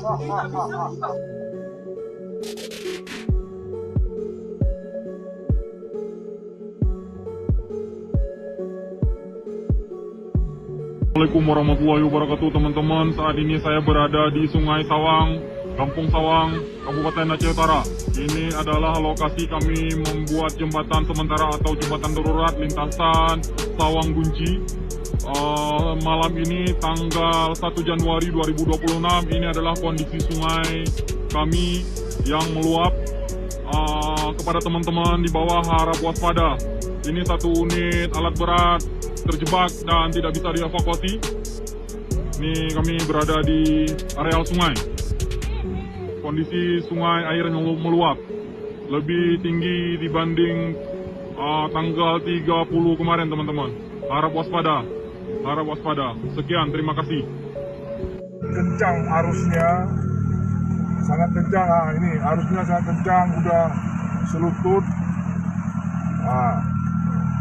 Assalamualaikum warahmatullahi wabarakatuh teman-teman. Saat ini saya berada di Sungai Sawang, Kampung Sawang, Kabupaten Aceh Utara. Ini adalah lokasi kami membuat jembatan sementara atau jembatan darurat lintasan Sawang Gunci. Malam ini tanggal 1 Januari 2026, ini adalah kondisi sungai kami yang meluap. Kepada teman-teman di bawah harap waspada. Ini satu unit alat berat terjebak dan tidak bisa dievakuasi. Ini kami berada di areal sungai. Kondisi sungai airnya meluap lebih tinggi dibanding tanggal 30 kemarin teman-teman. Harap waspada, harap waspada. Sekian, terima kasih. Kencang arusnya, sangat kencang. Ini arusnya sangat kencang, udah selutut.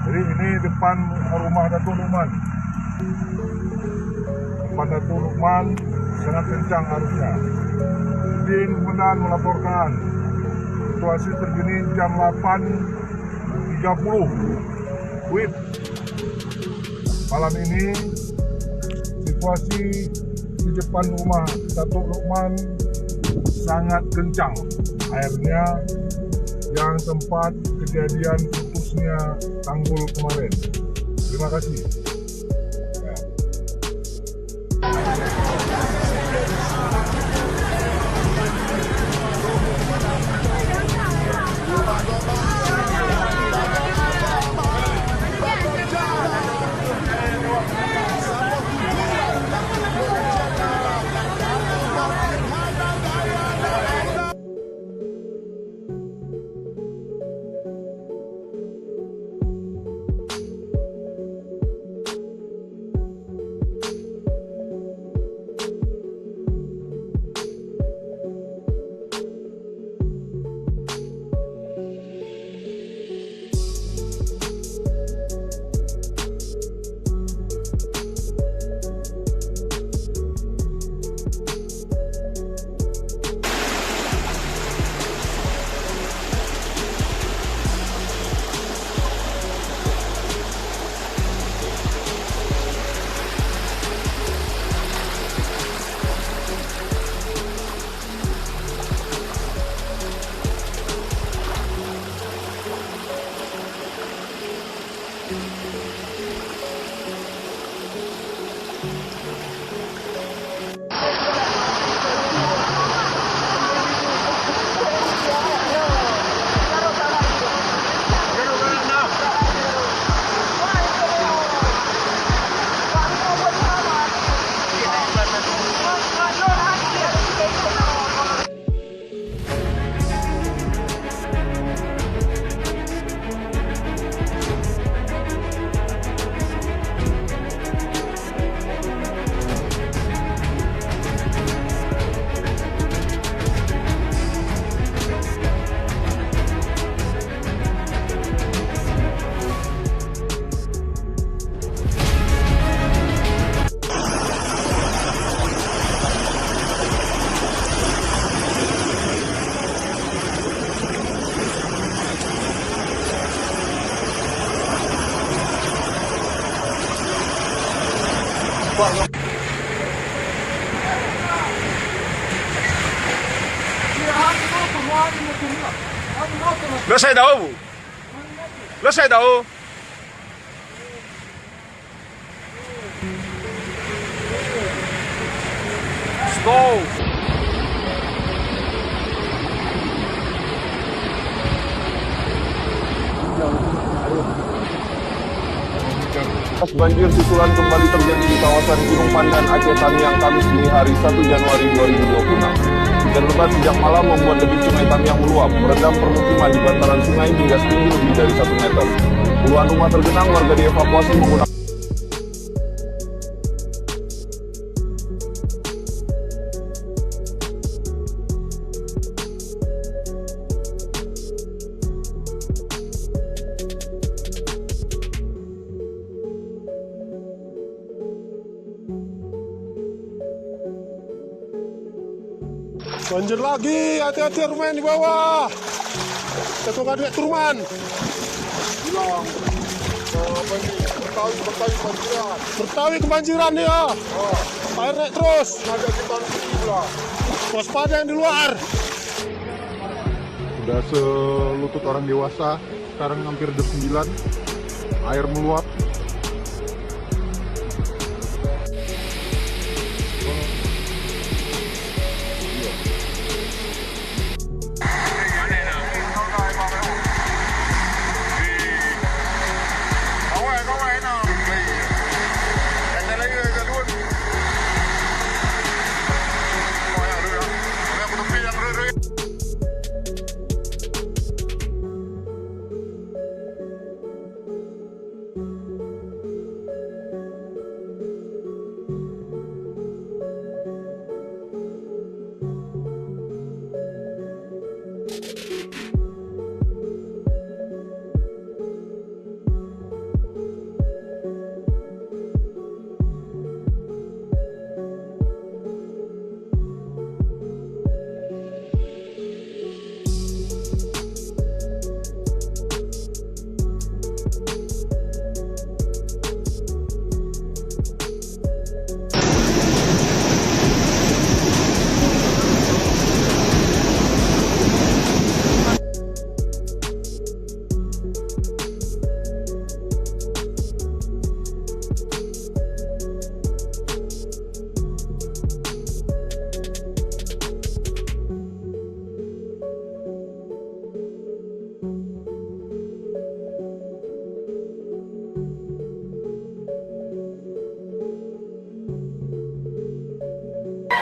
Jadi ini depan rumah Datuk Lukman. Depan Datuk Lukman sangat kencang arusnya. Din Kementerian melaporkan situasi terkini jam 8.30 WIB. Malam ini situasi di depan rumah Datuk Lukman sangat kencang airnya yang tempat kejadian putusnya tanggul kemarin. Terima kasih. Lo saya tahu, Bu. Lo saya tahu. Stop. Banjir susulan kembali terjadi di kawasan Gunung Pandan, Aceh Tamiang, Kamis dini hari 1 Januari 2026. Hujan lebat sejak malam membuat debit sungai Tamiang meluap, merendam permukiman di bantaran sungai hingga setinggi lebih dari 1 meter. Puluhan rumah tergenang, warga dievakuasi menggunakan Banjir lagi, hati-hati rumah yang di bawah. Ketua Kadek Turman. Bilang, kebanjiran. Bertawi kebanjiran ya. Air naik terus. Ada kita pula. Waspada yang di luar. Udah selutut orang dewasa. Sekarang hampir jam 9. Air meluap.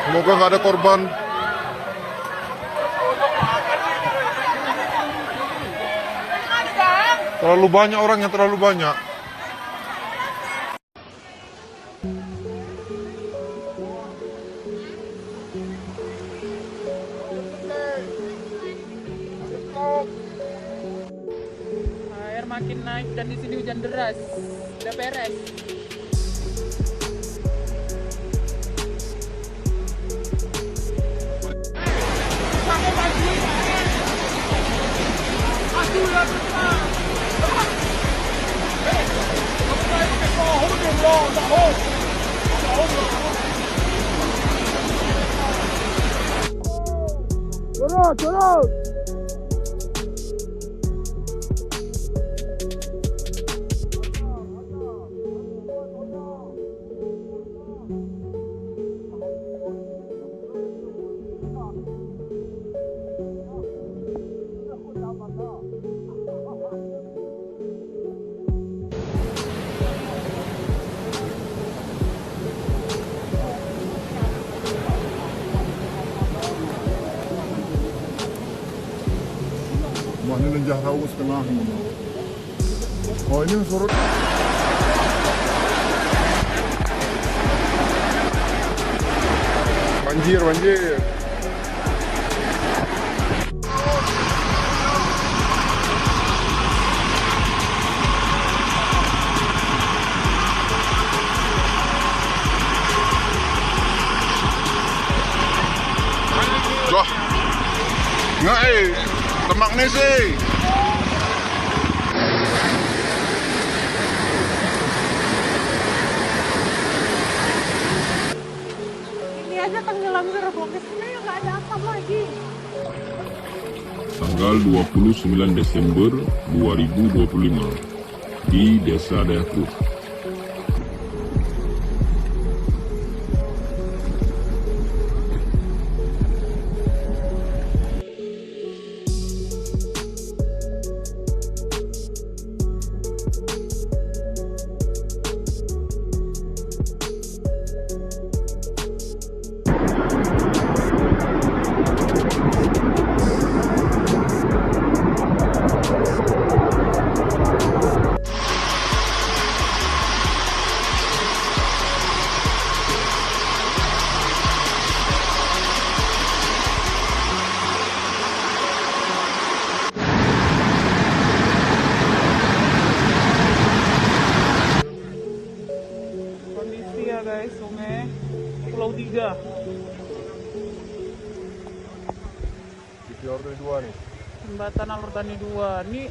Semoga nggak ada korban. Terlalu banyak orangnya, terlalu banyak. Air makin naik dan di sini hujan deras. Udah beres. Turun! Wah, ini lenjah tahu setengah. Oh, ini surut. Banjir. Wah, nggak temak nih sih. Ini aja tenggelam gerbong ke sini nggak ada asap lagi. Tanggal 29 Desember 2025 di Desa Dayakrut. Kondisi ya guys, sungai Pulau 3. di Alur Tani 2 nih. Jembatan Alur Tani 2. Nih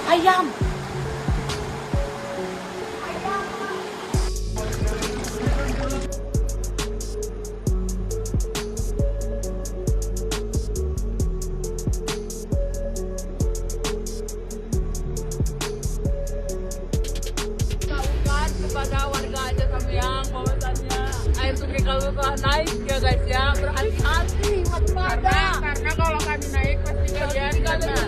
ayam. kepada warga aja Samyang bahwasannya air sungai kalau telah naik ya guys ya, berhati-hati waspada karena kalau kami naik pasti kalian kena.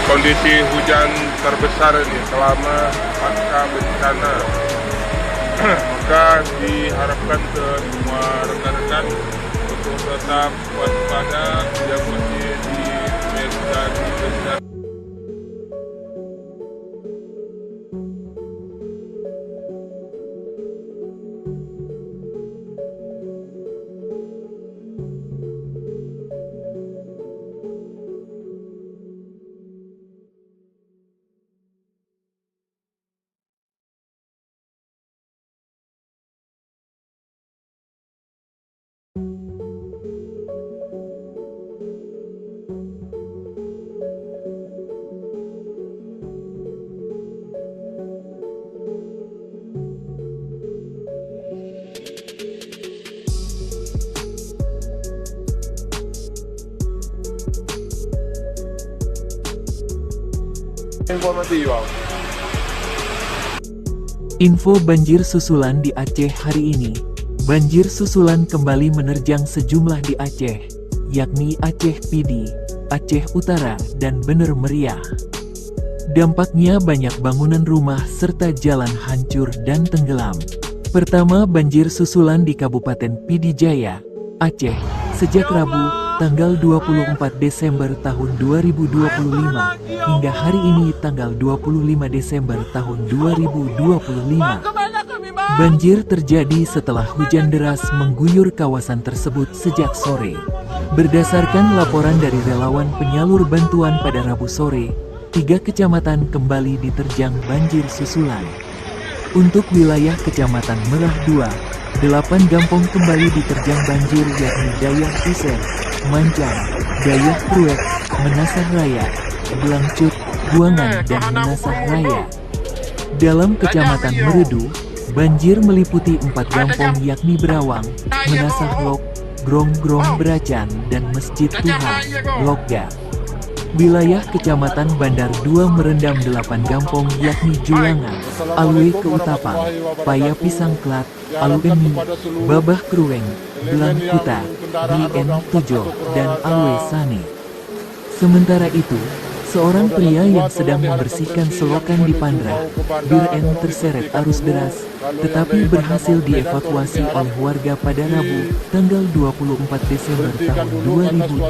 Kondisi hujan terbesar ini selama pasca bencana. Maka diharapkan ke semua rekan-rekan untuk tetap waspada yang masih di medan bencana. Info banjir susulan di Aceh hari ini. Banjir susulan kembali menerjang sejumlah di Aceh, yakni Aceh Pidi, Aceh Utara, dan Bener Meriah. Dampaknya banyak bangunan rumah serta jalan hancur dan tenggelam. Pertama, banjir susulan di Kabupaten Pidi Jaya, Aceh, sejak Rabu, tanggal 24 Desember tahun 2025, hingga hari ini tanggal 25 Desember tahun 2025. Banjir terjadi setelah hujan deras mengguyur kawasan tersebut sejak sore. Berdasarkan laporan dari relawan penyalur bantuan pada Rabu sore, 3 kecamatan kembali diterjang banjir susulan. Untuk wilayah Kecamatan Merah 2, 8 kampung kembali diterjang banjir yakni Dayak Iser, Mancang, Dayak Pruek, Menasah Raya, Belangcut, Buangan, dan Menasah Raya. Dalam Kecamatan Meredu, banjir meliputi 4 kampung yakni Berawang, Menasah Lok, Grong-Grong Beracan, dan Masjid Tuhan, Lokga. Wilayah Kecamatan Bandar 2 merendam 8 kampung yakni Julangan, Alwe Keutapang, Paya Pisang Klat, Alugeni, Babah Krueng, Belang Kuta, Bien Tujo, dan Alwe Sane. Sementara itu, Seorang pria yang sedang membersihkan selokan di Pandra, Bir N terseret arus deras, tetapi berhasil dievakuasi oleh warga pada Rabu, tanggal 24 Desember tahun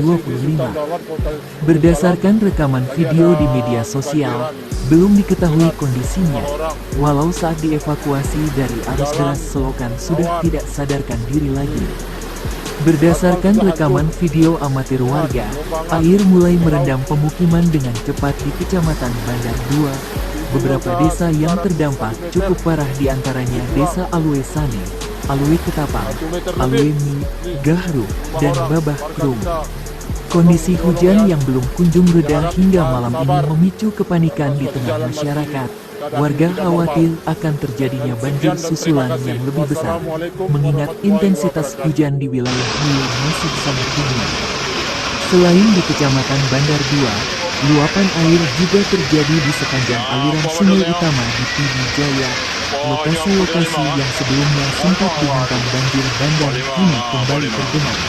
2025. Berdasarkan rekaman video di media sosial, belum diketahui kondisinya, walau saat dievakuasi dari arus deras selokan sudah tidak sadarkan diri lagi. Berdasarkan rekaman video amatir warga, air mulai merendam pemukiman dengan cepat di Kecamatan Bandar 2. Beberapa desa yang terdampak cukup parah diantaranya Desa Alwe Sane, Alwe Ketapang, Alwe Mi, Gahru, dan Babah Krum. Kondisi hujan yang belum kunjung reda hingga malam ini memicu kepanikan di tengah masyarakat. Warga khawatir akan terjadinya banjir susulan yang lebih besar, mengingat intensitas hujan di wilayah Hulu masih sangat tinggi. Selain di Kecamatan Bandar 2, luapan air juga terjadi di sepanjang aliran sungai utama di Pidi Jaya. Lokasi-lokasi yang sebelumnya sempat dihantam banjir bandang kini kembali tergenang.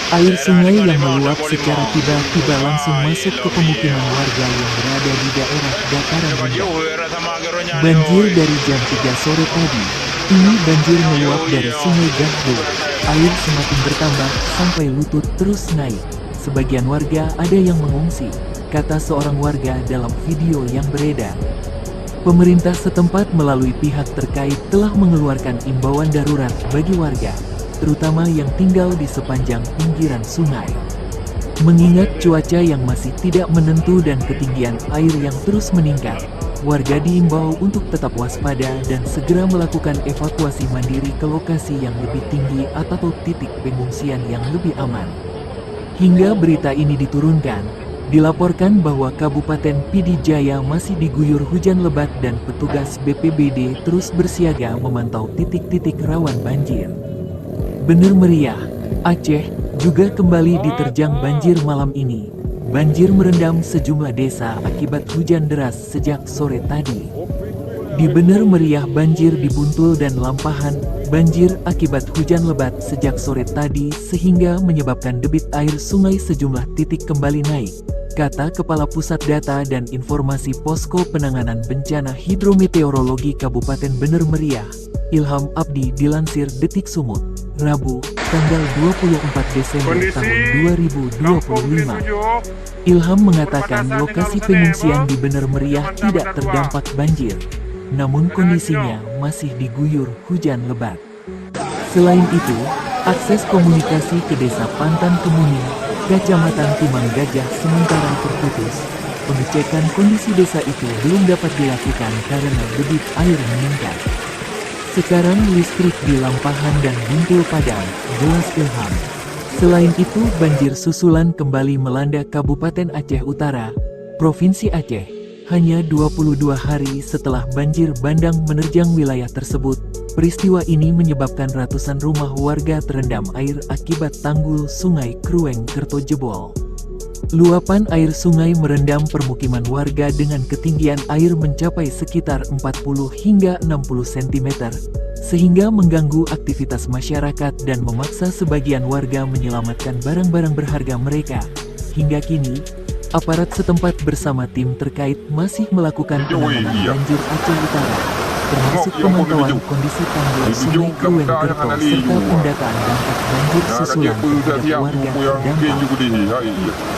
Air sungai yang meluap secara tiba-tiba langsung masuk ke pemukiman warga yang berada di daerah dataran rendah. Banjir dari jam 3 sore tadi, ini banjir meluap dari sungai Gahru. Air semakin bertambah sampai lutut terus naik. Sebagian warga ada yang mengungsi, kata seorang warga dalam video yang beredar. Pemerintah setempat melalui pihak terkait telah mengeluarkan imbauan darurat bagi warga, terutama yang tinggal di sepanjang pinggiran sungai. Mengingat cuaca yang masih tidak menentu dan ketinggian air yang terus meningkat, warga diimbau untuk tetap waspada dan segera melakukan evakuasi mandiri ke lokasi yang lebih tinggi atau titik pengungsian yang lebih aman. Hingga berita ini diturunkan, dilaporkan bahwa Kabupaten Pidi Jaya masih diguyur hujan lebat dan petugas BPBD terus bersiaga memantau titik-titik rawan banjir. Bener meriah, Aceh juga kembali diterjang banjir malam ini. Banjir merendam sejumlah desa akibat hujan deras sejak sore tadi. Di Bener Meriah banjir di Buntul dan Lampahan, banjir akibat hujan lebat sejak sore tadi sehingga menyebabkan debit air sungai sejumlah titik kembali naik, kata Kepala Pusat Data dan Informasi Posko Penanganan Bencana Hidrometeorologi Kabupaten Bener Meriah, Ilham Abdi dilansir Detik Sumut, Rabu, tanggal 24 Desember tahun 2025. Ilham mengatakan lokasi pengungsian di Bener Meriah tidak terdampak banjir, namun kondisinya masih diguyur hujan lebat. Selain itu, akses komunikasi ke Desa Pantan Kemuning, Kecamatan Timang Gajah sementara terputus. Pengecekan kondisi desa itu belum dapat dilakukan karena debit air meningkat. Sekarang listrik di Lampahan dan Buntul padam, jelas Ilham. Selain itu banjir susulan kembali melanda Kabupaten Aceh Utara, Provinsi Aceh. Hanya 22 hari setelah banjir bandang menerjang wilayah tersebut, peristiwa ini menyebabkan ratusan rumah warga terendam air akibat tanggul Sungai Krueng Kerto jebol. Luapan air sungai merendam permukiman warga dengan ketinggian air mencapai sekitar 40 hingga 60 cm, sehingga mengganggu aktivitas masyarakat dan memaksa sebagian warga menyelamatkan barang-barang berharga mereka. Hingga kini, aparat setempat bersama tim terkait masih melakukan penanganan banjir Aceh Utara, termasuk pemantauan kondisi tanggul Sungai Krueng Kerto serta pendataan dampak banjir susulan terhadap warga terdampak.